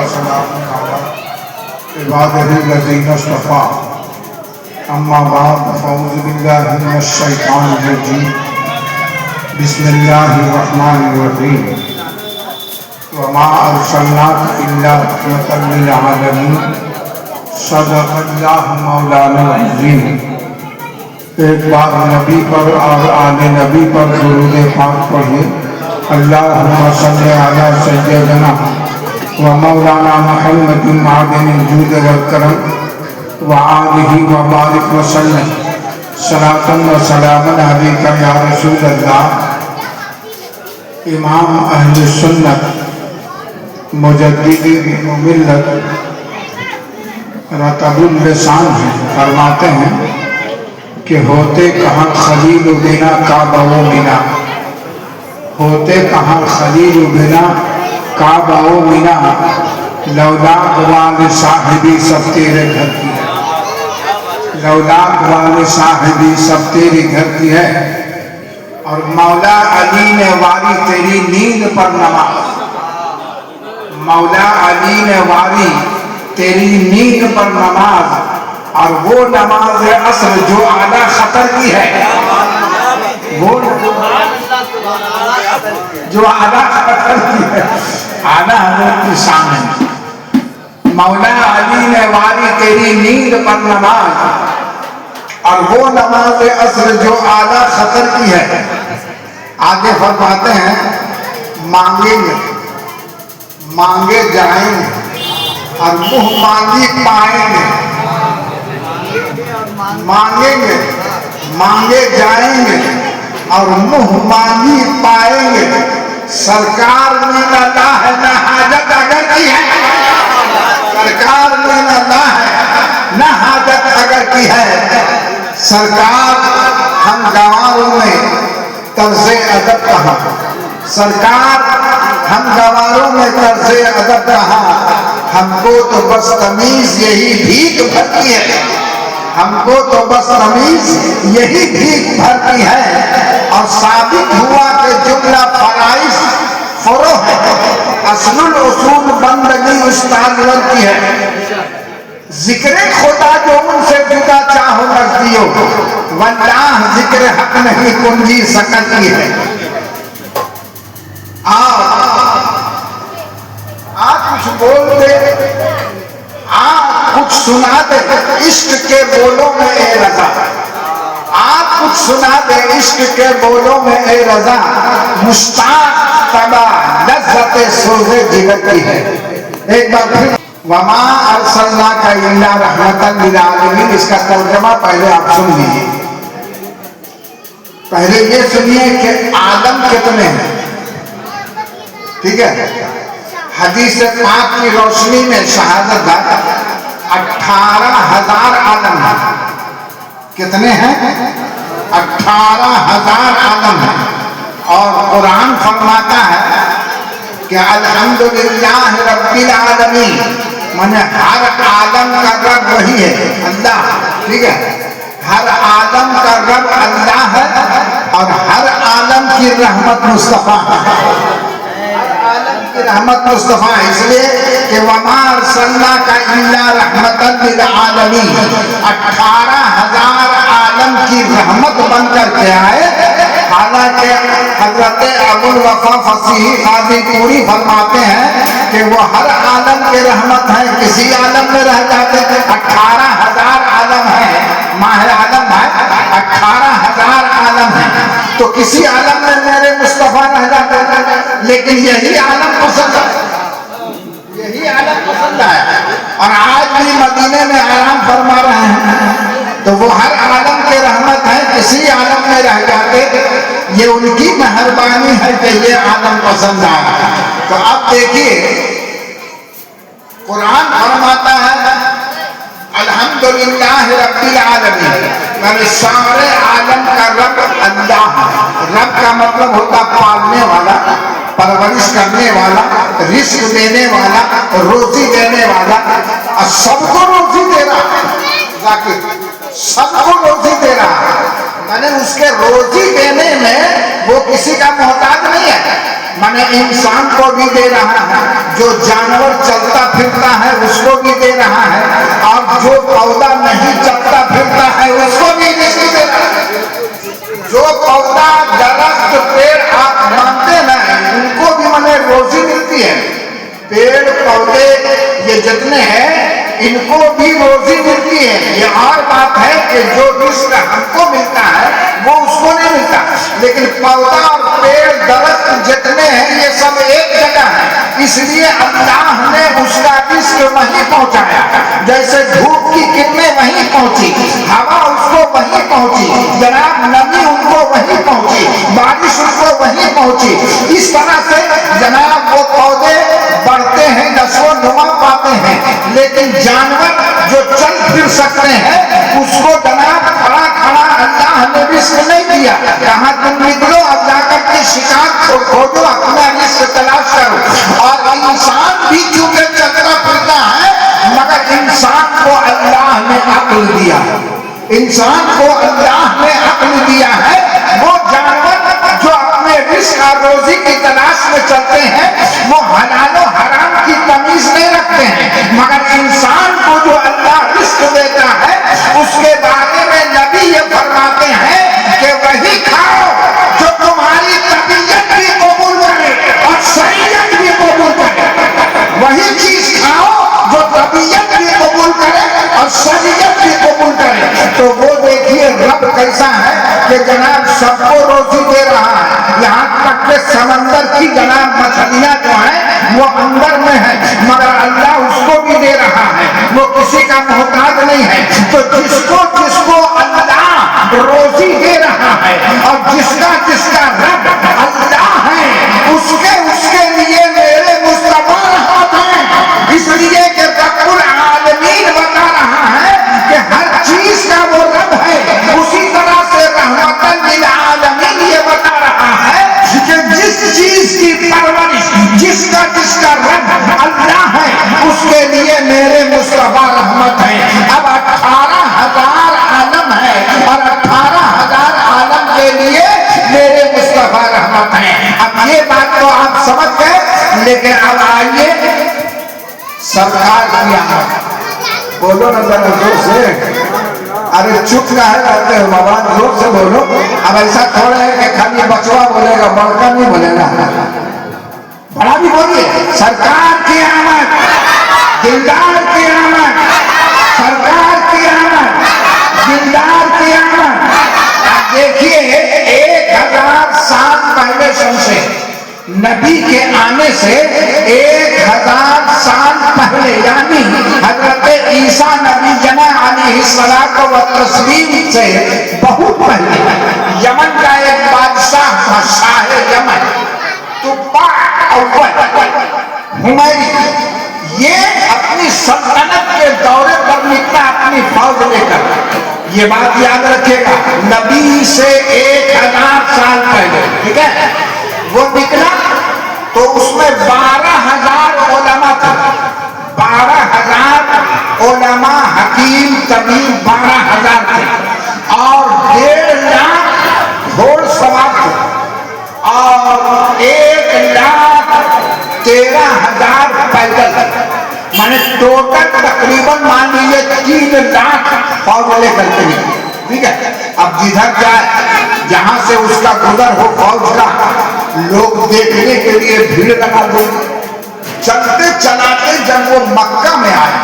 وسلام على عباده الذين اصطفى اما بعد فاعوذ بالله من الشيطان الرجيم بسم الله الرحمن الرحيم وما ارسلناك الا رحمة للعالمين صدق الله مولانا العظيم۔ ایک بار نبی پر اور آل نبی پر درود پاک پڑھیے۔ اللہم صلی علی سیدنا و مولانا محمد معدن الجود والکرم وآلہ وبارک وسلم صلاۃ و سلام علیک یا رسول اللہ۔ امام اہل سنت مجدد ملت رطب اللسان ہیں، فرماتے ہیں کہ ہوتے کہاں خلیل بنا کعبہ و منا، ہوتے کہاں خلیل بنا کعبہ و منا، لولاک والے صاحبی سب تیرے گھر کی ہے، لولاک والے صاحبی سب تیرے گھر کی ہے۔ اور مولا علی نے واری تیری نیند پر نماز، مولا علی نے واری تیری نیند پر نماز، اور وہ نماز عصر جو اعلیٰ خطر کی ہے، وہ جو اعلیٰ خطر کی ہے، اعلیٰ حضرت کی شان ہے۔ مولا علی نے واری تیری نیند پر نماز، اور وہ نماز عصر جو اعلیٰ خطر کی ہے۔ آگے فرماتے ہیں مانگیں گے، مانگے جائیں گے، اور منہ مانگی پائیں گے، مانگیں گے مانگے جائیں گے، اور منہ مانگی پائیں گے۔ سرکار میں نہ لا ہے نہ حاجت اگر کی ہے، سرکار میں نہ لا ہے نہ حاجت اگر کی ہے۔ سرکار ہم گواروں میں طرز ادب کہاں، سرکار ہم گواروں میں طرز ادب کہاں، ہم کو تو بس تمیز یہی بھیک بھرتی ہے، ہم کو تو بس تمیز یہی بھیک بھرتی ہے۔ اور ثابت ہوا کہ جملہ فرائض فروع ہے، اصل الاصول بندگی استاد کی ہے۔ ذکر خدا جو ان سے جدا چاہو نزدیو، واللہ ذکر حق نہیں کنجی سکتی ہے۔ آپ کچھ بول دے، آپ کچھ سنا دے عشق کے بولوں میں اے رضا، آپ کچھ سنا دے عشق کے بولوں میں اے رضا، مشتاق طبع لذت سوز جگر کی ہے۔ ایک بار پھر وما ارسلناک الا رحمۃ للعالمین، اس کا ترجمہ پہلے آپ سن لیجیے۔ پہلے یہ سنیے کہ عالم کتنے ہیں، ٹھیک ہے؟ حدیث پاک کی روشنی میں شہادت دار 18,000 عالم ہیں۔ کتنے ہیں؟ 18,000 عالم ہیں۔ اور قرآن فرماتا ہے کہ الحمدللہ رب العالمین، مانے ہر عالم کا رب وہی ہے، اللہ، ٹھیک ہے؟ ہر عالم کا رب اللہ ہے، اور ہر عالم کی رحمت مصطفیٰ ہے، رحمت مصطفیٰ، اس لیے کہ وما ارسلناک الا رحمۃ للعالمین، 18,000 عالم کی رحمت بن کر کے آئے۔ حالانکہ حضرت ابو الوفا فصیح قاضی پوری فرماتے ہیں کہ وہ ہر عالم کے رحمت ہیں، کسی عالم میں رہ جاتے ہیں۔ 18,000 عالم ہیں، ماہ عالم ہے، 18,000 عالم ہیں، تو کسی عالم میں میرے مصطفیٰ رہ جاتے ہیں، لیکن یہی عالم پسند ہے، یہی عالم پسند ہے۔ اور آج بھی مدینے میں آرام فرما رہے ہیں، تو وہ ہر عالم کے رحمت ہے، کسی عالم میں رہ جاتے، یہ ان کی مہربانی ہے کہ یہ عالم پسند آیا۔ تو اب دیکھیے قرآن فرماتا ہے الحمدللہ رب العالمین، یعنی سارے عالم کا رب اللہ ہے۔ رب کا مطلب ہوتا پالنے والا، پرورش کرنے والا، رزق دینے والا، روزی دینے والا، اور سب کو روزی دے رہا ہے، سب کو روزی دے رہا ہے، یعنی اس کے روزی دینے میں وہ کسی کا محتاج نہیں ہے، مانے انسان کو بھی دے رہا ہے، جو جانور چلتا پھرتا ہے اس کو بھی دے رہا ہے، اور جو پودا نہیں چلتا پھرتا ہے اس کو بھی رزق دے رہا ہے۔ جو پودا درخت پیڑ آپ مانتے نا ان کو بھی منے روزی ملتی ہے، پیڑ پودے یہ جتنے ہیں ان کو بھی روزی ملتی ہے۔ یہ اور بات ہے کہ جو رزق ہم کو ملتا ہے وہ اس کو نہیں ملتا، لیکن پودا اور پیڑ درخت جتنے ہیں یہ سب ایک جگہ ہے، اس لیے اللہ نے اس کا رزق وہیں پہنچایا۔ جیسے دھوپ کی کرنیں وہیں پہنچی، ہوا اس کو وہیں پہنچی، جناب نمی ان کو وہیں پہنچی، بارش ان کو وہیں پہنچی، اس طرح سے جناب وہ پودے بڑھتے ہیں، نشو و نما پاتے ہیں، لیکن جانور جو چل پھر سکتے ہیں اس کو جناب کھڑا کھڑا اللہ نے رزق نہیں دیا، کہاں تم نکلو اب جا کر کے شکار کھوجو، اپنا رزق تلاش کرو۔ اور انسان بھی چونکہ چلتا پھرتا ہے مگر انسان کو اللہ نے عقل دیا، انسان کو اللہ نے عقل دیا ہے۔ وہ جانور جو اپنے رزق اور روزی کی تلاش میں چلتے ہیں وہ حلال و حرام کی تمیز نہیں رکھتے ہیں، مگر انسان کو جو اللہ رزق دیتا ہے اس کے بارے میں نبی یہ فرماتے ہیں کہ وہی کھاؤ جو تمہاری طبیعت بھی قبول کرے اور شریعت بھی قبول کرے، وہی چیز کھاؤ جو طبیعت بھی قبول کرے اور شریعت بھی قبول کرے۔ تو وہ دیکھیے رب کیسا ہے کہ جناب سب کو روزی دے رہا ہے، یہاں تک کہ سمندر کی جناب مچھلیاں جو ہیں وہ اندر میں ہیں مگر اللہ اس کو بھی دے رہا ہے، وہ کسی کا محتاج نہیں ہے۔ تو جس کو اللہ روزی دے رہا ہے اور جس کا رب اللہ ہے اس کے لیے میرے مصطفیٰ رحمت ہیں، اس لیے کہ رب العالمین بتا رہا ہے کہ ہر چیز کا وہ رب ہے، اسی طرح سے رحمت للعالمین یہ بتا رہا ہے کہ جس چیز کی پرورش جس کا رب اللہ ہے اس کے لیے میرے مصطفیٰ رحمت ہے۔ اب 18,000 عالم ہے اور 18,000 عالم کے لیے میرے مصطفیٰ رحمت ہے۔ اب یہ بات تو آپ سمجھ گئے، لیکن اب آئیے سرکار کی آمد، بولو نا ذرا زور سے، ارے چپ نہ ہے رہتے ہو بابا، زور سے بولو۔ اب ایسا تھوڑا ہے کہ خالی بچوا بولے گا بڑکا نہیں بولے گا، بڑا بھی بولیے سرکار کی آمد، دلدار کی آمد، سرکار کی آمد، دلدار کی آمد۔ اب دیکھیے 1000 سال پہلے سے نبی کے آنے سے 1000 سال پہلے یعنی حضرت عیسیٰ نبی جنہ علیہ الصلوۃ والتسلیم سے بہت پہلے یمن کا ایک بادشاہ تھا، شاہ یمن تبع اول حمیری، یہ اپنی سلطنت کے دورے پر نکلا اپنی فوج لے کر۔ یہ بات یاد رکھے گا، نبی سے 1000 سال پہلے، ٹھیک ہے، وہ نکلا تو اس میں 12,000 علماء تھے، 12,000 علماء حکیم طبیب 12,000 تھے، اور 1.5 لاکھ گھوڑ سوار تھے، اور 1,13,000 پیدل، میں ٹوٹل تقریباً مان لیجیے 3 لاکھ فوج لے کر کے نکلے، ٹھیک ہے۔ اب جدھر جائے جہاں سے اس کا گزر ہو فوج کا، لوگ دیکھنے کے لیے بھیڑ لگا دے۔ چلتے چلاتے جب وہ مکہ میں آئے،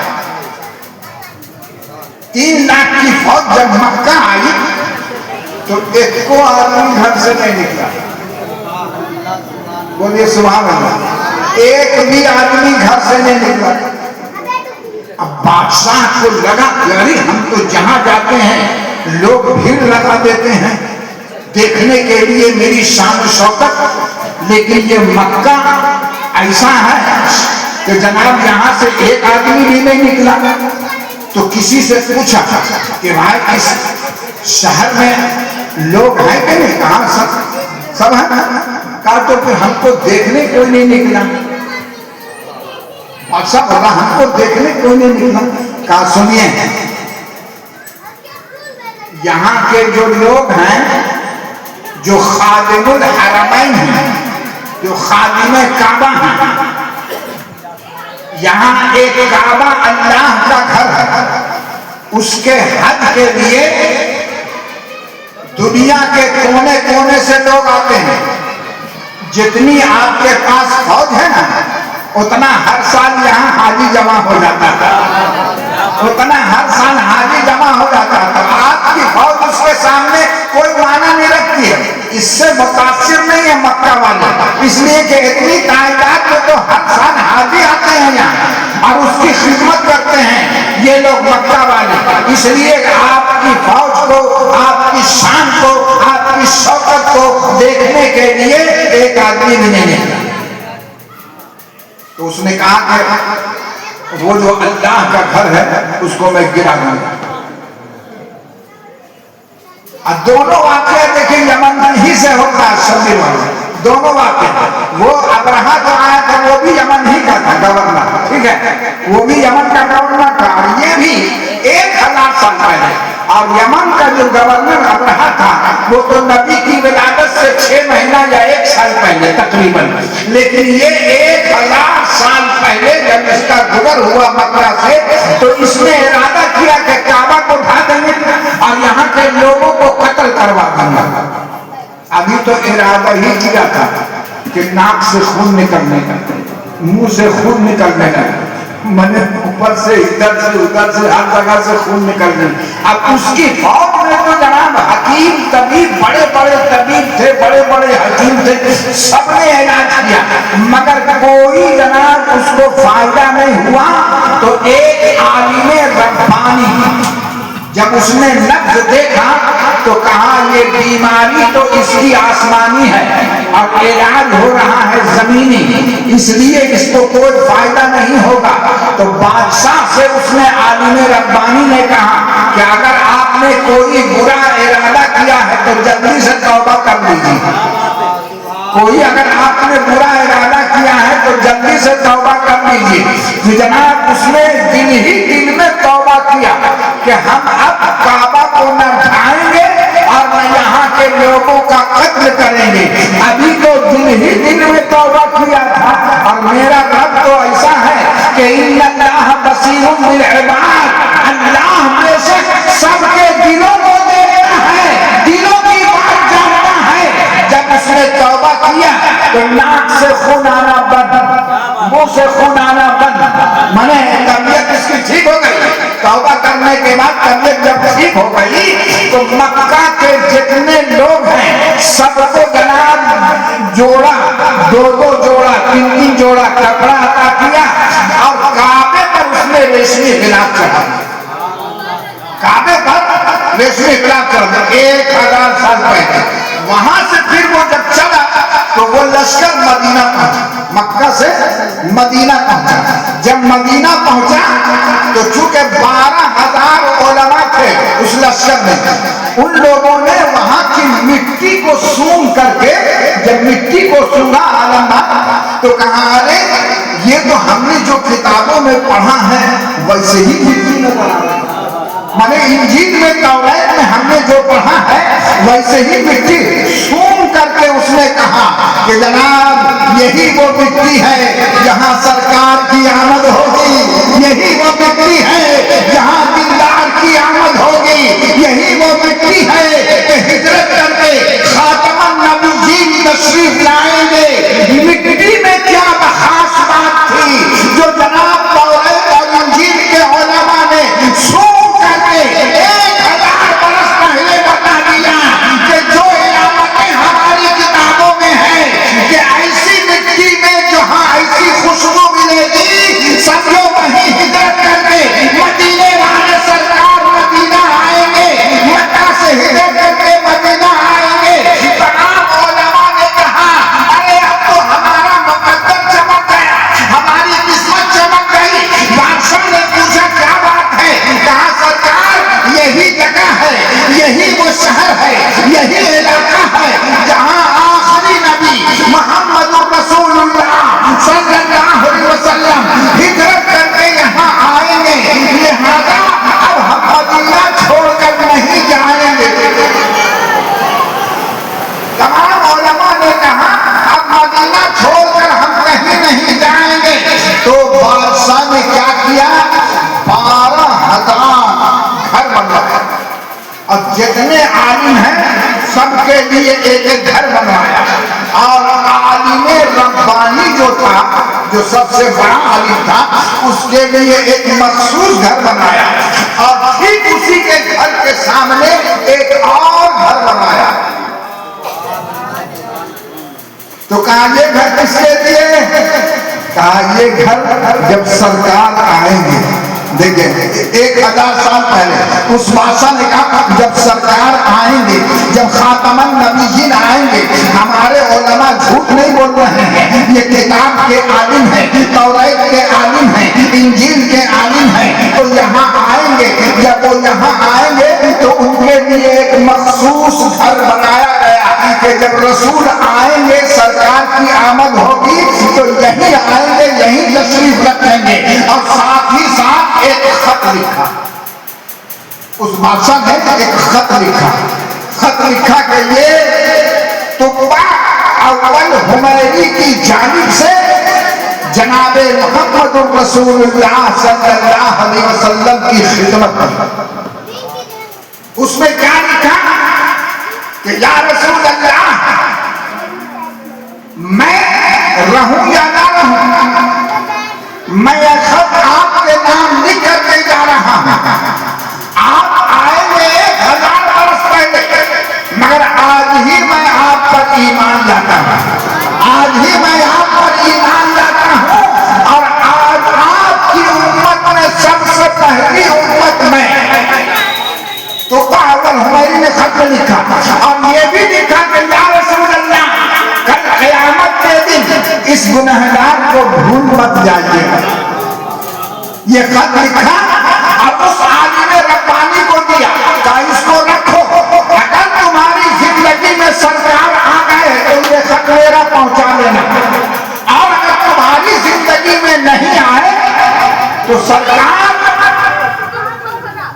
3 لاکھ کی فوج جب مکہ آئی تو ایک کو آدمی گھر سے نہیں نکلا، بولیے سبحان اللہ، ایک بھی آدمی گھر سے نہیں نکلا۔ اب بادشاہ کو لگا کہ ہم تو جہاں جاتے ہیں لوگ بھیڑ لگا دیتے ہیں دیکھنے کے لیے میری شان و شوکت، لیکن یہ مکہ ایسا ہے کہ جناب یہاں سے ایک آدمی بھی نہیں نکلا۔ تو کسی سے پوچھا کہ بھائی اس شہر میں لوگ ہیں کہ نہیں؟ کہاں سب ہے؟ کہا تو پھر ہم کو دیکھنے کوئی نہیں نکلا۔ بادشاہ بولا ہم کو دیکھنے کوئی نہیں نکلا۔ کہا سنیے، یہاں کے جو لوگ ہیں جو خادم الحرمین ہیں، جو خادم کعبہ ہیں، یہاں ایک کعبہ اللہ کا گھر ہے، اس کے حج کے لیے دنیا کے کونے کونے سے لوگ آتے ہیں. جتنی آپ کے پاس فوج ہے نا اتنا ہر سال یہاں حاجی جمع ہو جاتا تھا، اتنا ہر سال حاجی جمع ہو جاتا تھا. آپ کی فوج اس کے سامنے کوئی معنی نہیں رکھتی ہے، اس سے متاثر نہیں ہے مکہ والے، اس لیے کہ اتنی تعداد میں تو ہر سال حاجی آتے ہیں یہاں اور اس کی خدمت کرتے ہیں یہ لوگ مکہ والے. اس لیے آپ کی فوج کو، آپ کی شان کو، آپ کی شوکت کو دیکھنے کے لیے ایک آدمی بھی نہیں ہے. تو اس نے کہا کہ وہ جو اللہ کا گھر ہے اس کو میں گرا دوں گا. دونوں واقعہ دیکھیں یمن ہی سے ہوتا ہے، شبیر والے دونوں واقعہ. وہ ابرہا جو آیا تھا وہ بھی یمن ہی کا تھا گورنر، ٹھیک ہے، وہ بھی یمن کا گورنر تھا، اور یہ بھی 1000 سال پہلے. اور یمن کا جو گورنر ابرہا تھا وہ تو نبی کی ولادت سے 6 مہینہ یا 1 سال پہلے تقریباً. لیکن یہ 1000 سال پہلے جب اس کا گزر ہوا مکہ سے تو اس نے ارادہ کیا کہ کعبہ کو ڈھا دیں گے اور یہاں کے لوگوں کو قتل کروا دیں گے. ابھی تو ارادہ ہی کیا تھا کہ ناک سے خون نکلنے کا، منہ سے خون نکلنے کا، من اوپر سے ادھر سے ادھر سے ہر جگہ سے خون نکلنے. اب اس کی فوج میں تو جناب حکیم طبیب، بڑے بڑے طبیب تھے، بڑے بڑے حکیم تھے، سب نے علاج کیا مگر کوئی جناب اس کو فائدہ نہیں ہوا. تو ایک عالم ربانی جب اس نے نبض دیکھا تو کہا یہ بیماری تو اس کی آسمانی ہے اور علاج ہو رہا ہے زمینی، اس لیے اس کو کوئی فائدہ نہیں ہوگا. تو بادشاہ سے اس نے عالم ربانی نے کہا کہ اگر آپ نے کوئی برا ارادہ کیا ہے تو جلدی سے توبہ کر لیجیے. کوئی اگر آپ نے برا ارادہ کیا ہے تو جلدی سے توبہ کر لیجیے. جناب اس نے دل ہی دل میں توبہ کیا کہ ہم اب کعبہ کو نہ ڈھائیں گے اور نہ یہاں کے لوگوں کا قتل کریں گے. ابھی تو دل ہی دل میں توبہ کیا تھا. اور میرا رب تو ایسا ہے کہ ان اللہ بصیر بالعباد، اللہ میں سے سب کے دلوں کو دیکھتا ہے، دلوں کی بات جانتا ہے. جب اس نے توبہ کیا تو ناک سے خون آنا بند، منہ سے خون آنا بند، مانے طبیعت اس کی ٹھیک ہو گئی. توبہ کرنے کے بعد طبیعت جب ٹھیک ہو گئی تو مکہ کے جتنے لوگ ہیں سب کو جناب جوڑا، 2 جوڑا، 3 جوڑا کپڑا عطا کیا اور کعبے پر اس نے ریشمی غلاف چڑھا. کعبے پر ریشمی غلاف چڑھا 1000 سال پہلے. وہاں سے پھر وہ جب چلا تو وہ لشکر مدینہ پہنچا، مکہ سے مدینہ پہنچا. جب مدینہ پہنچا تو چونکہ 12000 علماء تھے اس لشکر میں، ان لوگوں نے وہاں کی مٹی کو سونگ کر کے، جب مٹی کو سونگا علماء تو کہا ارے یہ تو ہم نے جو کتابوں میں پڑھا ہے ویسے ہی مٹی نظر آ رہی ہے. مانے انجیل میں، توریت میں ہم نے جو پڑھا ہے ویسے ہی مٹی سونگ کر کے اس نے کہا کہ جناب یہی وہ مٹی ہے جہاں سرکار کی آمد ہوگی، یہی وہ مٹی ہے جہاں دلدار کی آمد ہوگی، یہی وہ مٹی ہے کہ ہجرت کر کے خاتم النبیین تشریف لائیں گے. مٹی میں کیا خاص بات تھی جو جناب توریت اور انجیل کے علماء نے سونگ کر کے 1000 برس پہلے بتا دیا کہ جو علامتیں ہماری کتابوں میں ہیں کہ ایسی مٹی میں جہاں ایسی خوشبو ملے گی 12,000 گھر بنوایا، اور جتنے عالم ہیں سب کے لیے ایک ایک گھر بنوایا، اور عالم ربانی جو تھا، جو سب سے بڑا عالم تھا، اس کے لیے ایک مخصوص گھر بنایا، اور ٹھیک اسی کے گھر کے سامنے ایک اور گھر بنایا۔ تو کہا یہ گھر کس کے لیے؟ کہا یہ گھر جب سرکار آئیں گے، دیکھیں 1000 سال پہلے اس بادشاہ نے کہا جب سرکار آئیں گے، جب خاتم النبیین آئیں گے، ہمارے علماء جھوٹ نہیں بول رہے ہیں، یہ کتاب کے عالم ہیں، توریت کے عالم ہیں، انجیل کے عالم ہیں، تو یہاں آئیں گے، جب وہ یہاں آئیں گے تو ان کے لیے ایک مخصوص گھر بنایا گیا کہ جب رسول آئیں گے، سرکار کی آمد ہوگی تو یہی آئیں گے، یہی تشریف رکھیں گے۔ اور ساتھ ہی ساتھ ایک خط لکھا، اس بادشاہ نے ایک خط لکھا کہ یہ تبع اول حمیری کی جانب سے جناب محمد الرسول اللہ صلی اللہ علیہ وسلم کی خدمت میں۔ اس میں کیا لکھا کہ یا رسول اللہ، میں رہوں یا نہ رہوں، میں یہ خط آپ کے نام لکھ کر کے جا رہا ہوں۔ آپ آئے گے 1000 برس پہلے، مگر آج ہی میں آپ پر ایمان لاتا ہوں، آج ہی میں آپ پر ایمان لاتا ہوں، اور آج آپ کی امت میں سب سے پہلی امت میں۔ تو اول حمیری نے خط میں لکھا، اور یہ بھی لکھا کہ یا رسول اللہ، کل قیامت کے دن اس گنہگار کو بھول مت جائیے۔ یہ خط لکھا اور اس عالم ربانی کو دیا، کہا اس کو رکھو، اگر تمہاری زندگی میں سرکار آ گئے تو یہ خط میرا پہنچا دینا، اور اگر تمہاری زندگی میں نہیں آئے تو سرکار،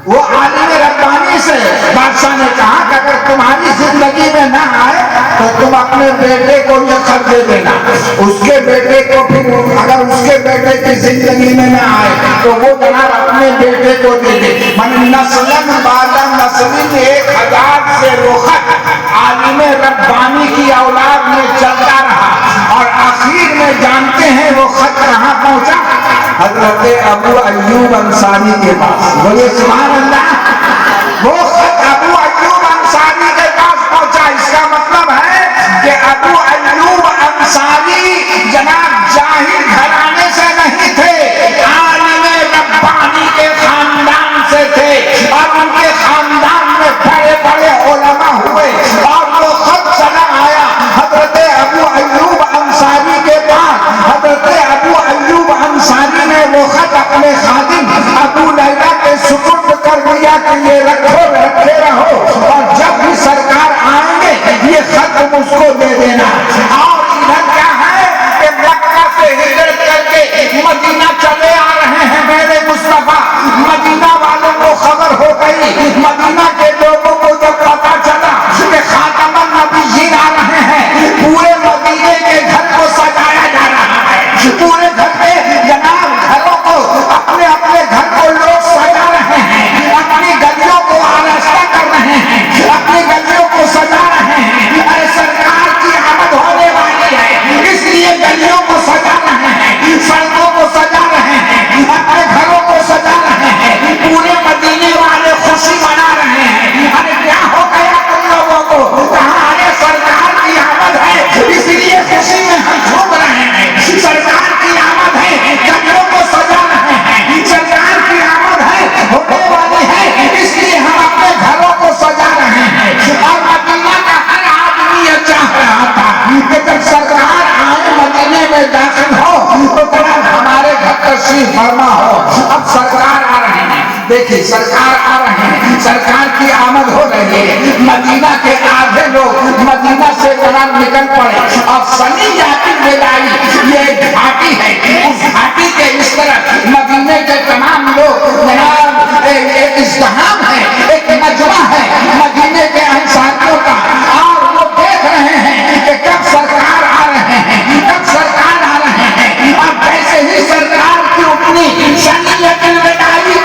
وہ عالم ربانی سے بادشاہ نے کہا کہ اگر تمہاری زندگی میں نہ آئے تو تم اپنے بیٹے کو یہ خط دے دینا، اس کے بیٹے کو پھر اگر اس کے بیٹے کی زندگی میں نہ آئے تو وہ جناب اپنے بیٹے کو دے دے۔ من نسلن بعد نسلن 1000 سے وہ خط عالم ربانی کی اولاد میں چلتا رہا، اور آخر میں جانتے ہیں وہ خط کہاں پہنچا؟ حضرت ابو ایوب انصاری کے پاس۔ بولے سبحان اللہ۔ وہ خط ابو ایوب انصاری کے پاس پہنچا۔ اس کا مطلب ہے کہ ابو ایوب انصاری جناب جاہل گھرانے سے نہیں تھے، عالم ربانی کے خاندان سے تھے، اور ان کے خاندان میں بڑے بڑے علماء ہوئے، اور وہ خط چلا آیا حضرت ابو ایوب انصاری کے پاس۔ حضرت ابو ایوب انصاری نے وہ خط اپنے خادم ابو لیلہ کے سپرد کر دیا کہ یہ رکھے رہو، اور جب بھی سرکار آئیں گے یہ خط مجھ کو دے دینا۔ اور ادھر کیا ہے کہ مکہ سے ہجرت کر کے مدینہ چلے آ رہے ہیں میرے مصطفیٰ۔ مدینہ والوں کو خبر ہو گئی، مدینہ کے لوگوں کو جب پتا چلا کہ خاتم النبیین آ رہے ہیں، پورے مدینے کے گھر کو سجایا جا رہا ہے، پورے گھر پہ جناب گھروں کو، اپنے اپنے گھر کو لوگ سجا رہے ہیں، اپنی گلیوں کو آراستہ کر رہے ہیں، اپنی گلیوں کو سجا رہے ہیں۔ ارے سرکار کی آمد ہونے والی ہے، اس لیے گلیوں کو سجا رہے ہیں، سڑکوں کو سجا رہے ہیں، اپنے گھروں کو سجا رہے ہیں، پورے مدینے والے خوشی منا رہے ہیں۔ ارے کیا ہو گیا تم لوگوں کو؟ کہاں ارے سرکار کی آمد ہے، اس لیے خوشی میں ہم جھوم رہے ہیں، سرکار کی آمد ہے، گلیوں کو سجا رہے ہیں، سرکار کی آمد ہے، ہونے والی ہے، اس لیے ہم اپنے گھروں کو سجا رہے ہیں۔ اور مدینہ کا ہر آدمی یہ چاہ رہا تھا کہ جب سرکار آئے مدینے میں داخل ہو تو جناب ہمارے گھر تشریف فرما ہو۔ اب سرکار آ رہے ہیں، دیکھیں سرکار آ رہے ہیں، سرکار کی آمد ہو رہی ہے۔ مدینہ کے آدھے لوگ مدینہ سے جناب نکل پڑے، اور سنیات الوداعی یہ ایک گھاٹی ہے، اس گھاٹی کے اس طرف مدینے کے تمام لوگ جناب ایک ازدحام ہے، ایک مجمع ہے مدینے کے انصاریوں کا، اور وہ دیکھ رہے ہیں کہ کب سرکار آ رہے ہیں، کب سرکار آ رہے ہیں۔ اور جیسے ہی سرکار کی اپنی سنیت الوداعی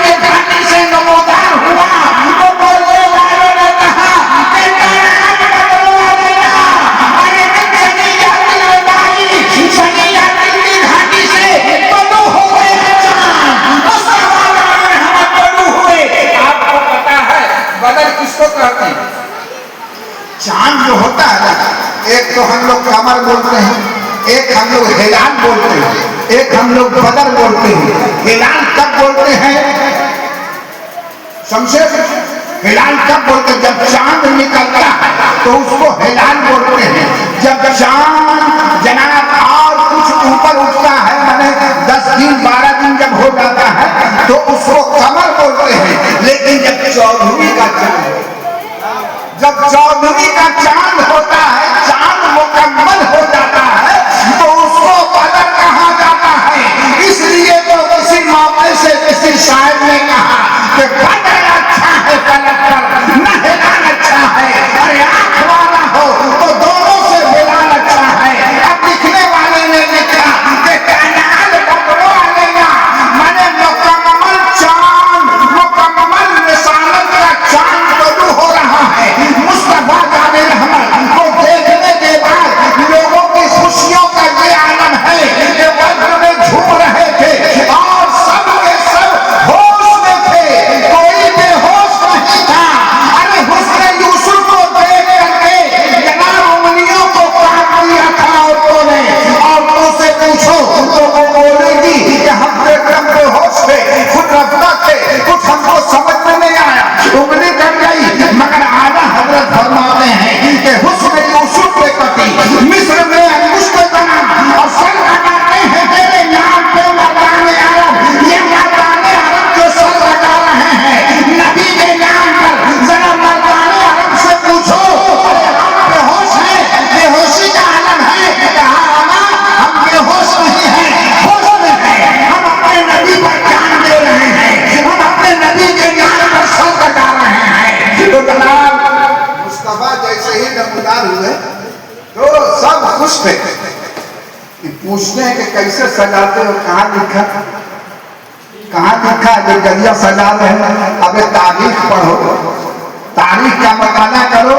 ایک تو ہم لوگ کمر بولتے ہیں, ایک ہم لوگ ہلال بولتے ہیں, ایک ہم لوگ بدر بولتے ہیں. ہلال کب بولتے ہیں سمجھے؟ ہلال کب بولتے ہیں؟ جب چاند نکلتا ہے تو اس کو ہلال بولتے ہیں. جب چاند جناب اور کچھ اوپر اٹھتا ہے, مانے 10 دن 12 دن جب ہو جاتا ہے تو اس کو قمر بولتے ہیں. لیکن جب 14ویں کا چاند, جب 14ویں کا چاند ہوتا ہے, چاند مکمل ہو جاتا ہے, تو اس کو بدر کہا جاتا ہے. اس لیے تو کسی موقع سے کسی شاعر نے کہا کہ بدر اچھا ہے فلک پر, نہ ہلال اچھا ہے. ارے آنکھ والا ہو تو دونوں سے ہلال اچھا ہے. اب لکھنے والے نے لکھا کہ کائنات بدرو علینا, میں نے مکمل چاند, مکمل رسالت کا چاند طلوع ہو رہا ہے. مصطفیٰ جان رحمت کو دیکھنے کے بعد لوگوں کی خوشیوں کا یہ عالم ہے کہ وقت میں جھوم رہے تھے اور سب کے سب ہوش میں تھے, کوئی بے ہوش نہیں تھا. ارے حسن یوسف کو دیکھ کر کے جناب انگلیوں کو کاٹ دیا تھا عورتوں نے. عورتوں سے پوچھو تو وہ بولے گی کہ ہم کم بے ہوش تھے, خود رفتہ تھے, کچھ ہم کو سمجھ میں نہیں آیا, انگلی کٹ گئی. مگر اعلیٰ حضرت فرماتے ہیں کہ حسن یوسف کے پتی مصر میں انگشت بنا اور سر لگاتے ہیں تیرے نام پہ مردان عرب. یہ مردان عرب جو سر لگا رہے ہیں نبی کے نام پر, ذرا مردان عرب سے پوچھو ارے ہم بے ہوش ہیں, بے ہوشی کا عالم ہے. کہا ہم بے ہوش نہیں ہیں, ہوش میں ہیں. ہم اپنے نبی پر جان دے رہے ہیں, ہم اپنے نبی کے نام پر سر لگا رہے ہیں. تو جناب مصطفیٰ جیسے ہی نمودار ہوئے تو سب خوش تھے. پوچھتے ہیں کہ کیسے سجاتے ہو, کہاں لکھا, کہاں لکھا جو ذریعہ سجا رہے ہیں. اب تاریخ پڑھو, تاریخ کا مطالعہ کرو,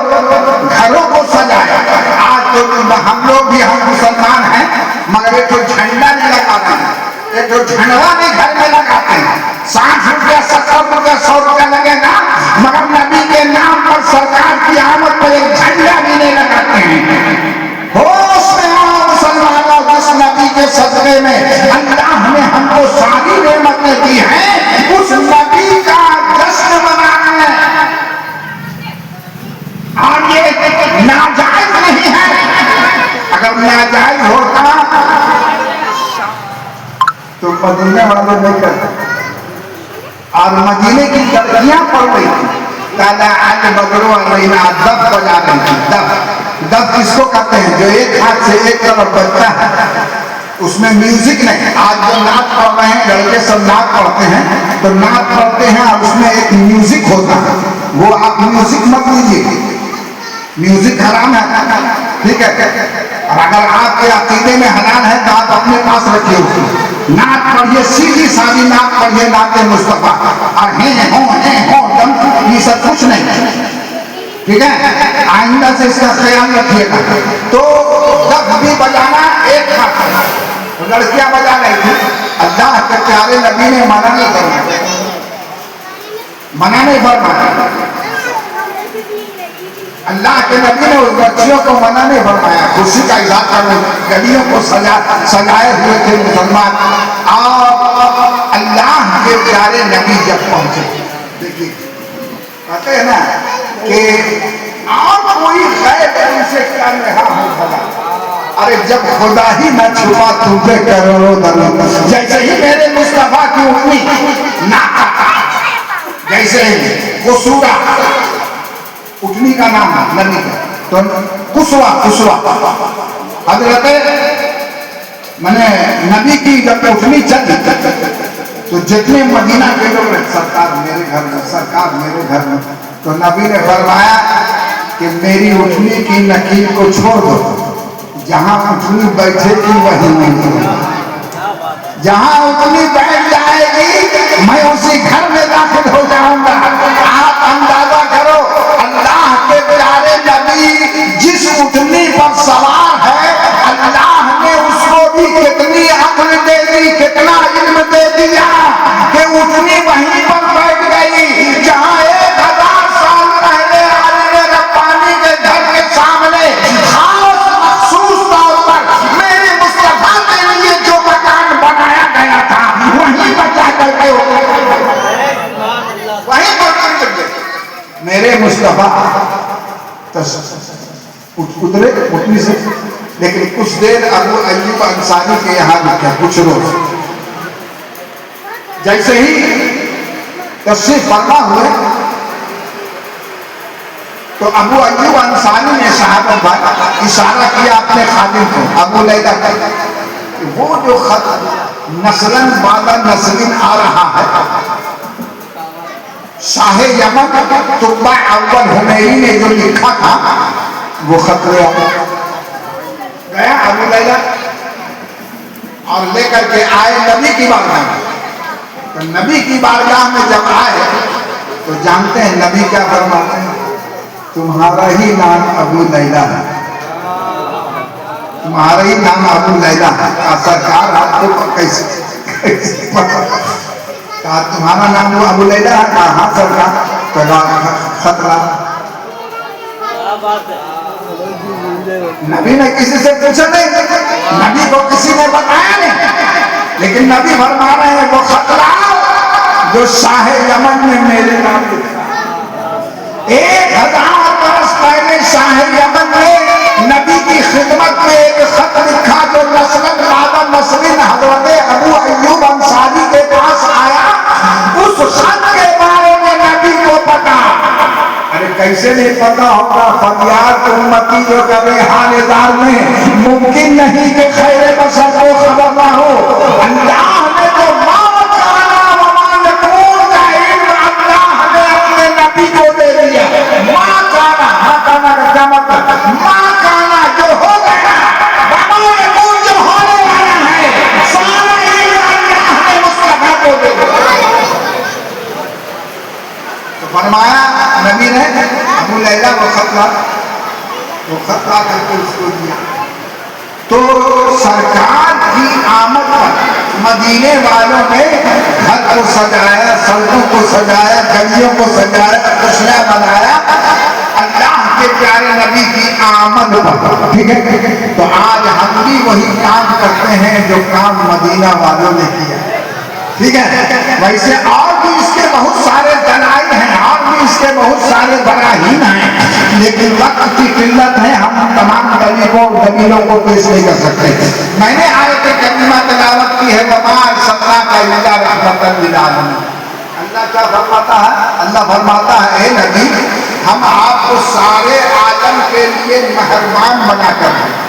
گھروں کو سجایا. آج تو ہم لوگ بھی ہم مسلمان ہیں مگر ایک تو جھنڈا نہیں لگاتے ہیں, ایک تو جھنڈا بھی گھر میں لگاتے ہیں. 60 روپیہ 70 روپیہ 100 روپیہ لگے گا مگر نبی کے نام پر سرکار کی آمد پر ایک جھنڈا بھی نہیں لگاتے ہیں. ہوش میں آؤ مسلمانوں, جس نبی کے صدقے میں اللہ نے ہم کو ساری نعمتیں دی ہیں, اس نبی کا جشن منانا ہے. اور یہ ناجائز نہیں ہے. اگر ناجائز ہوتا تو مدینے والے نہیں کرتے. اور مدینے کی لڑکیاں پڑھ رہی تھی, دادا آج بدرو علینا, دف بجا رہی تھی. دف, دف کس کو کہتے ہیں جو ایک ہاتھ سے ایک طرف بجتا ہے, اس میں میوزک نہیں. آج جو نعت پڑھ رہے ہیں لڑکے سب نعت پڑھتے ہیں تو نعت پڑھتے ہیں اور اس میں ایک میوزک ہوتا ہے. وہ آپ میوزک مت لیجیے, میوزک حرام ہے, ٹھیک ہے. اور اگر آپ کے عقیدے میں حلال ہے تو آپ اپنے پاس رکھیے اس کو. نعت پڑھیے, سیدھی سادھی نعت پڑھیے, نعت مصطفیٰ. اور دم یہ سب کچھ نہیں, ٹھیک ہے. آئندہ سے اس کا خیال رکھیے گا. تو دف بھی بجانا ایک ہاتھ, لڑکیاں بجا رہی تھی. اللہ کے پیارے نبی نے منع نہیں کرنا, منع نہیں فرمایا. اللہ کے نبی نے اس بچیوں کو منع نہیں فرمایا. خوشی کا اظہار کرو, گلیوں کو سجائے ہوئے تھے مسلمان. اور اللہ کے پیارے نبی جب پہنچے, دیکھیے کہتے ہیں نا کہ اور کوئی غیر ان سے کر رہا ہو بھلا. ارے جب خدا ہی نہ چھپا تجھے کروڑوں درود. جیسے ہی میرے مصطفیٰ کی اٹھنی ناکا, جیسے وہ سورہ اٹھنی کا نام ہے نبی کا, تو کسوا حضرت میں نے نبی کی جب اٹھنی چلی تو جتنے مدینہ کے لوگ رہے, سرکار میرے گھر میں, سرکار میرے گھر میں, تو نبی نے فرمایا کہ میری اٹھنی کی نکیل کو چھوڑ دو, جہاں اٹھنی بیٹھے گی وہی نہیں, جہاں اٹھنی بیٹھ جائے گی میں اسی گھر میں داخل ہو جاؤں گا. آپ اندازہ کرو اللہ کے پیارے نبی جس اٹھنی پر سوار ہے, اللہ نے اس کو بھی کتنی عقل دے دی, کتنا علم دے دیا کہ اٹھنی وہیں پر بیٹھ گئی جہاں 1000 سال پہلے عالم ربانی کے گھر کے سامنے خاص ایک دفعہ اترے اٹھنی سے، لیکن کچھ دیر ابو ایوب انصاری کے یہاں رکے کچھ روز. جیسے ہی تشریف فرما ہوئے تو ابو ایوب انصاری نے صحابہ پر اشارہ کیا اپنے خادم کو، ابو لیلہ کا، وہ جو خط نسلاً بعد نسلین آ رہا ہے، شاہ یمن تبع اول حمیری نے جو لکھا تھا وہ خط لے آیا. گیا ابو لیلہ اور لے کر کے آئے نبی کی بارگاہ میں. تو نبی کی بارگاہ میں جب آئے تو جانتے ہیں نبی کیا فرماتے ہیں؟ تمہارا ہی نام ابو لیلہ ہے، تمہارا ہی نام ابو لیلہ ہے. سرکار آپ کو کیسے کہا تمہارا نام وہ ابو لیلہ ہے؟ کہا ہاں سرکار. خطرہ نبی نے کسی سے پوچھا نہیں، نبی کو کسی نے بتایا نہیں، لیکن نبی فرما رہے ہیں وہ خطرہ جو شاہ یمن نے میرے نام لکھا. 1000 برس پہلے شاہ یمن نے نبی کی خدمت میں ایک خط لکھا جو نسلاً بعد نسلین حضرت ابو ایوب انصاری کے پاس آیا. اس خط کے بارے میں نبی کو پتا. ارے کیسے نہیں پتا ہوگا؟ فریاد امتی جو کبھی حال دار میں ممکن نہیں کہ خیر بشر کو خبر نہ ہو. اللہ نے تو ما کانا وما یکون کا علم اللہ نے اپنے نبی کو دے دیا. ما کانا، ما کانا کا کیا مطلب؟ ما کانا جو ہو گیا، وما یکون جو ہونے والا ہے، سارا علم اللہ نے مصطفیٰ کو دے دیا. تو فرمایا نبی نے ابو لیلہ وہ خط لا کر کے اس کو دیا. تو سرکار کی آمد پر مدینے والوں نے گھر کو سجایا، سڑکوں کو سجایا، گلیوں کو سجایا، خوشیاں منایا اللہ کے پیارے نبی کی آمد پر. ٹھیک ہے، تو آج ہم بھی وہی کام کرتے ہیں جو کام مدینہ والوں نے کیا. ٹھیک ہے، ویسے اور بھی اس کے بہت سارے دلائل ہیں، اور بھی اس کے بہت سارے براہین ہیں، لیکن وقت کی قلت ہے، ہم تمام دلیلوں کو پیش نہیں کر سکتے. میں نے آیت کریمہ تلاوت کی ہے وما ارسلناک الا رحمۃ للعالمین. اللہ کیا فرماتا ہے؟ اللہ فرماتا ہے اے نبی ہم آپ کو سارے عالم کے لیے مہربان بنا کر ہیں.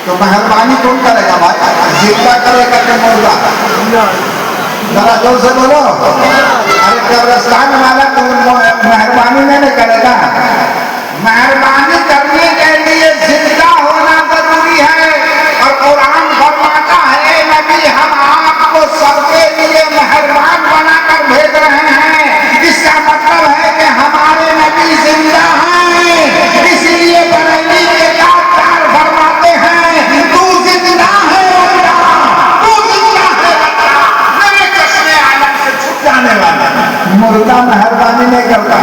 تو مہربانی کون کرے گا بھائی؟ زندہ کرے گا کہ مردہ؟ ذرا زور سے بولو. ارے قبرستان والا تو مہربانی نہیں کرے گا. مہربانی کرنے کے لیے زندہ ہونا ضروری ہے. اور قرآن فرماتا ہے نبی ہم آپ کو سب کے لیے مہربان بنا کر بھیج رہے ہیں. اس کا مطلب ہے کہ ہمارے نبی زندہ ہیں، اس لیے بریلی کے یادگار فرماتے ہیں تو زندہ ہے اللہ، تو زندہ ہے اللہ، میرے چشمے عالم سے چھپ جانے والا. مردہ مہربانی نہیں کرتا،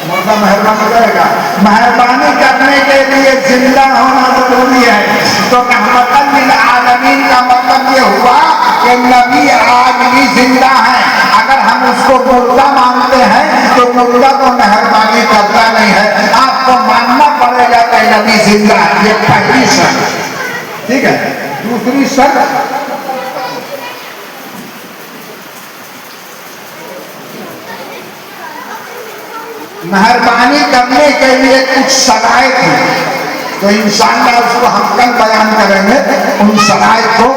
مردہ مہربانی کرے گا. مہربانی کرنے کے لیے زندہ ہونا ضروری ہے. تو رحمت للعالمین کا مطلب یہ ہوا کہ نبی آج بھی زندہ ہے. اگر ہم اس کو مردہ مانتے ہیں تو مردہ تو مہربانی کرتا نہیں ہے. آپ کو ماننا پڑے گا کہ نبی زندہ ہے. یہ پہلی شرط. ٹھیک ہے، دوسری شرط مہربانی کرنے کے لیے کچھ شرائط ہیں، تو انشاءاللہ اس کو ہم کل بیان کریں گے ان شرائط کو.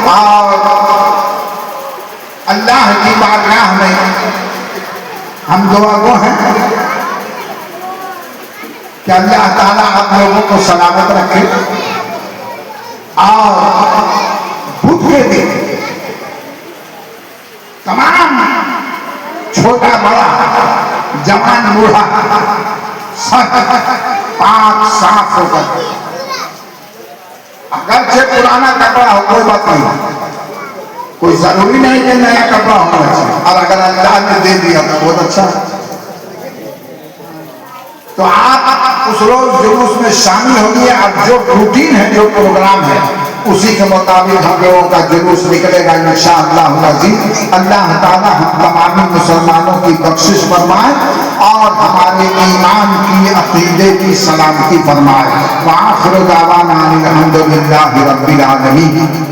اور اللہ کی بارگاہ میں ہم دعا گو ہیں کہ اللہ تعالیٰ آپ لوگوں کو سلامت رکھے اور بدھ کے دن تمام چھوٹا بڑا جوان بوڑھا سب پاک صاف ہو کر، اگرچہ پرانا کپڑا ہو کوئی بات نہیں، کوئی ضروری نہیں کہ نیا کپڑا ہونا چاہیے، اور اگر اللہ نے دے دیا تو بہت اچھا. تو آپ اس روز جلوس میں شامل ہوگی. اب جو روٹین ہے، جو پروگرام ہے، اسی کے مطابق ہم لوگوں کا جلوس نکلے گا انشاءاللہ العزیز. اللہ تعالی ہم تمام مسلمانوں کی بخشش فرمائے اور اور ہمارے ایمان کی عقیدے کی سلامتی فرمائے۔ وآخر دعوانا الحمدللہ رب العالمین۔